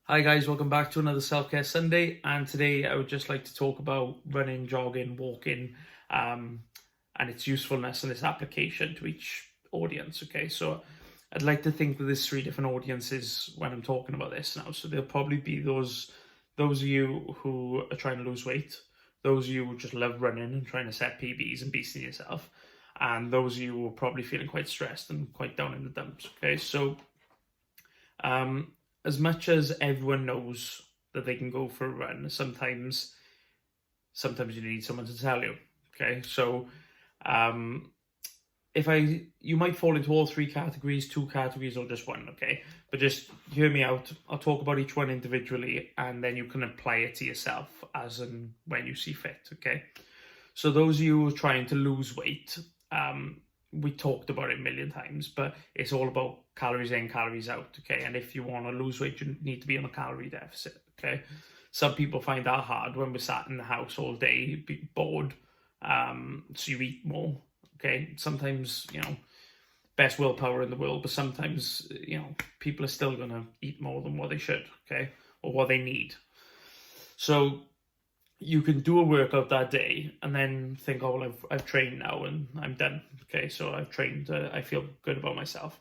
Hi guys, welcome back to another Self-Care Sunday, and today I would just like to talk about running, jogging, walking, and its usefulness and its application to each audience. Okay, so I'd like to think that there's three different audiences when I'm talking about this now. So there'll probably be those of you who are trying to lose weight, those of you who just love running and trying to set PBs and beasting yourself, and those of you who are probably feeling quite stressed and quite down in the dumps. Okay, so um, as much as everyone knows that they can go for a run, sometimes you need someone to tell you. Okay, so um, if you might fall into all three categories, two categories, or just one. Okay, but just hear me out. I'll talk about each one individually, and then you can apply it to yourself as and when you see fit. Okay, so those of you who are trying to lose weight, we talked about it a million times, but it's all about calories in, calories out. Okay, and if you want to lose weight, you need to be on a calorie deficit. Okay, some people find that hard when we're sat in the house all day, be bored. So you eat more. Okay, sometimes best willpower in the world, but sometimes people are still gonna eat more than what they should. Okay, or what they need. So you can do a workout that day and then think, oh, well, I've trained now and I'm done. Okay, so I've trained, I feel good about myself.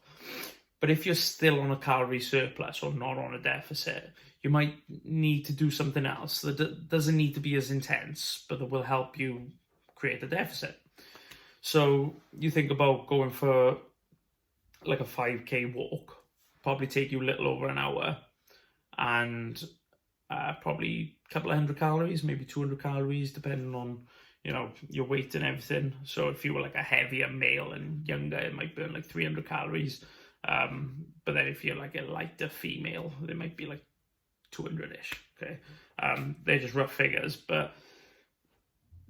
But if you're still on a calorie surplus or not on a deficit, you might need to do something else that doesn't need to be as intense, but that will help you create a deficit. So you think about going for like a 5K walk, probably take you a little over an hour, and probably a couple of hundred calories, maybe 200 calories, depending on your weight and everything. So if you were like a heavier male and younger, it might burn like 300 calories. But then if you're like a lighter female, they might be like 200-ish. Okay, they're just rough figures, but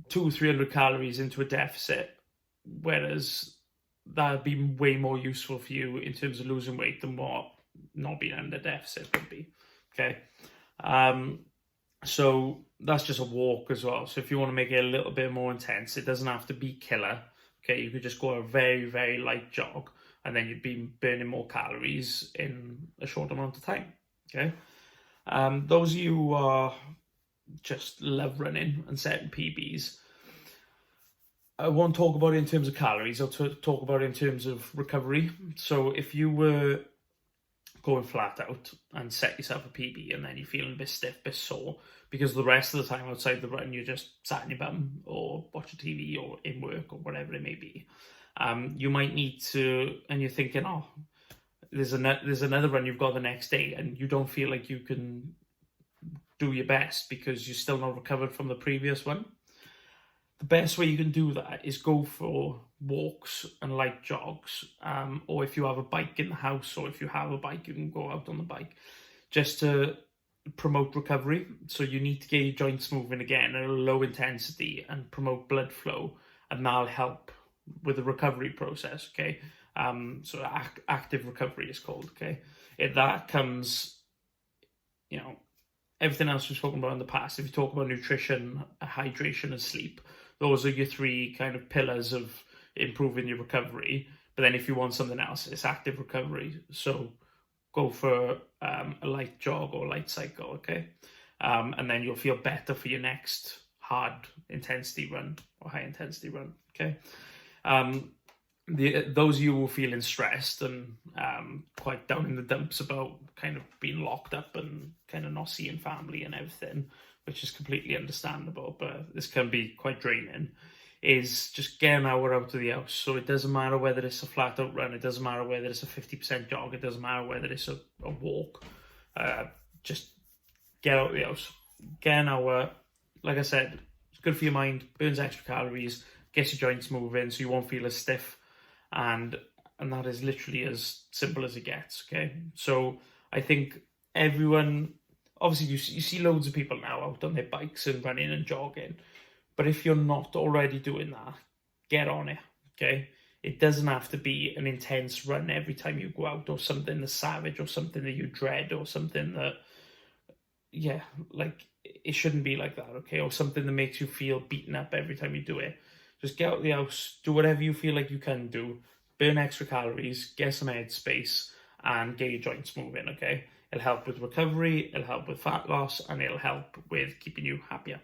200-300 calories into a deficit, whereas that'd be way more useful for you in terms of losing weight than what not being under deficit would be. Okay. So that's just a walk as well. So if you want to make it a little bit more intense, it doesn't have to be killer. Okay, you could just go a very, very light jog, and then you'd be burning more calories in a short amount of time. Okay. Those of you who are just love running and setting PBs, I won't talk about it in terms of calories. I'll talk about it in terms of recovery. So if you were going flat out and set yourself a PB and then you're feeling a bit stiff, a bit sore, because the rest of the time outside the run you're just sat in your bum or watching TV or in work or whatever it may be, you might need to, and you're thinking, oh, there's another run you've got the next day, and you don't feel like you can do your best because you're still not recovered from the previous one. The best way you can do that is go for walks and light jogs, or if you have a bike in the house, or if you have a bike, you can go out on the bike, just to promote recovery. So you need to get your joints moving again at a low intensity and promote blood flow, and that'll help with the recovery process. Okay, so active recovery is called. Okay, that comes, everything else we've spoken about in the past. If you talk about nutrition, hydration, and sleep, those are your three kind of pillars of improving your recovery. But then if you want something else, it's active recovery. So go for a light jog or light cycle, okay? And then you'll feel better for your next hard intensity run or high intensity run, okay? Those of you who are feeling stressed and quite down in the dumps about kind of being locked up and kind of not seeing family and everything, which is completely understandable, but this can be quite draining, is just get an hour out of the house. So it doesn't matter whether it's a flat out run, it doesn't matter whether it's a 50% jog, it doesn't matter whether it's a walk. Just get out of the house. Get an hour. Like I said, it's good for your mind, burns extra calories, gets your joints moving so you won't feel as stiff. And that is literally as simple as it gets, okay? So I think everyone, obviously you see loads of people now out on their bikes and running and jogging, but if you're not already doing that, get on it, okay? It doesn't have to be an intense run every time you go out, or something that's savage, or something that you dread, or something that, like, it shouldn't be like that, okay? Or something that makes you feel beaten up every time you do it. Just get out of the house, do whatever you feel like you can do, burn extra calories, get some head space, and get your joints moving, okay? It'll help with recovery, it'll help with fat loss, and it'll help with keeping you happier.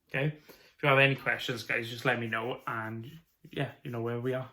Okay? If you have any questions, guys, just let me know, and yeah, you know where we are.